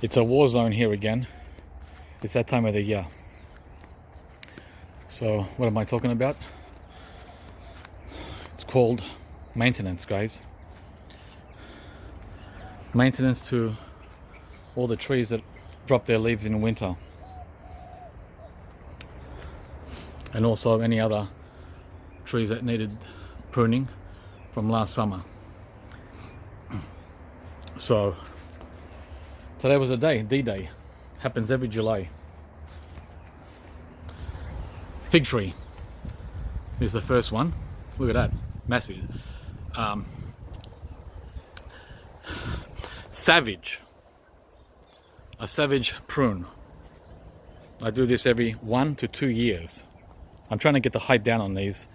It's a war zone here again. It's that time of the year. So what am I talking about? It's called maintenance, guys. Maintenance to all the trees that drop their leaves in winter. And also any other trees that needed pruning from last summer. So today was a day, D-Day. Happens every July. Fig tree is the first one. Look at that, massive. Savage, a savage prune. I do this every 1 to 2 years. I'm trying to get the height down on these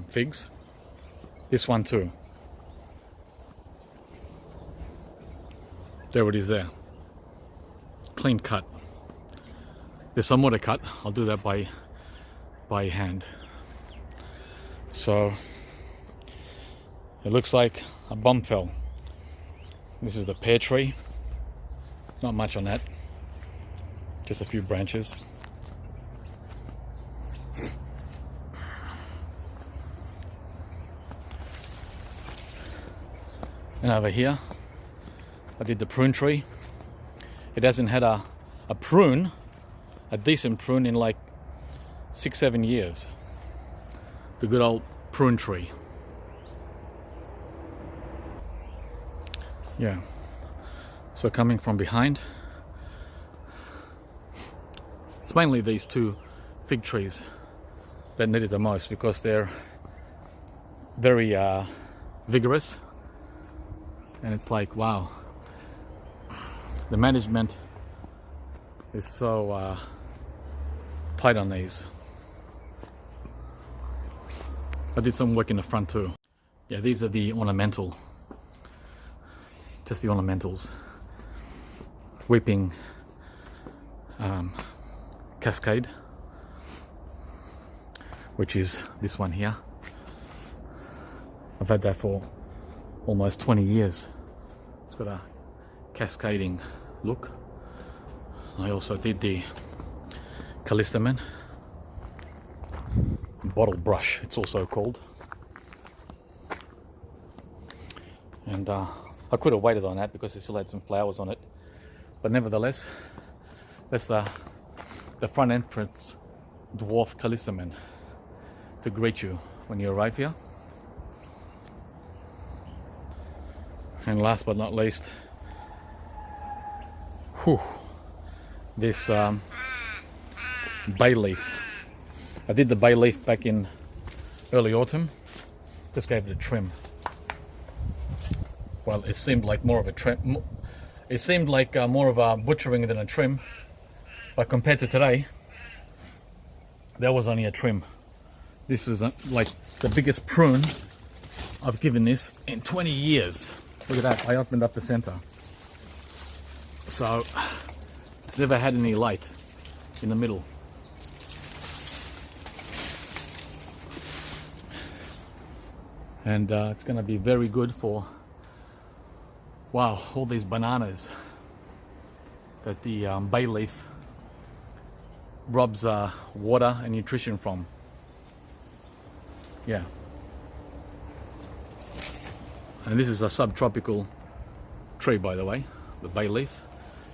figs. This one too. There it is there. Clean cut. There's some more to cut. I'll do that by hand. So it looks like a bomb fell. This is the pear tree. Not much on that. Just a few branches. And over here, I did the prune tree. It hasn't had a prune, a decent prune, in like 6-7 years. The good old prune tree. Yeah. So coming from behind, it's mainly these two fig trees that need it the most because they're very vigorous. And it's like, wow, the management is so tight on these. I did some work in the front too. Yeah, these are the ornamental, just the ornamentals. Weeping cascade, which is this one here. I've had that for almost 20 years. It's got a cascading look. I also did the callistamen, bottle brush it's also called, and I could have waited on that because it still had some flowers on it, but nevertheless, that's the front entrance dwarf callistamen to greet you when you arrive here. And last but not least, this bay leaf. I did the bay leaf back in early autumn. Just gave it a trim. Well, it seemed like more of a trim. It seemed like more of a butchering than a trim. But compared to today, that was only a trim. This was like the biggest prune I've given this in 20 years. Look at that, I opened up the center. So it's never had any light in the middle. And it's gonna be very good for, wow, all these bananas that the bay leaf robs water and nutrition from. Yeah. And this is a subtropical tree, by the way, the bay leaf.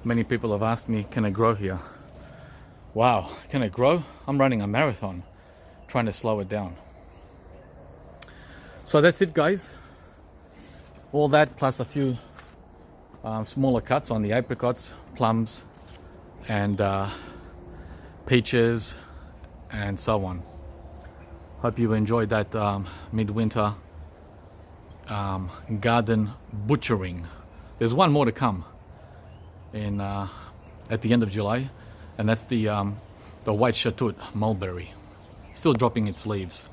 Many people have asked me, can it grow here? Wow, can it grow? I'm running a marathon trying to slow it down. So that's it, guys. All that plus a few smaller cuts on the apricots, plums, and peaches, and so on. Hope you enjoyed that midwinter garden butchering. There's one more to come in at the end of July, and that's the white shatut mulberry, still dropping its leaves.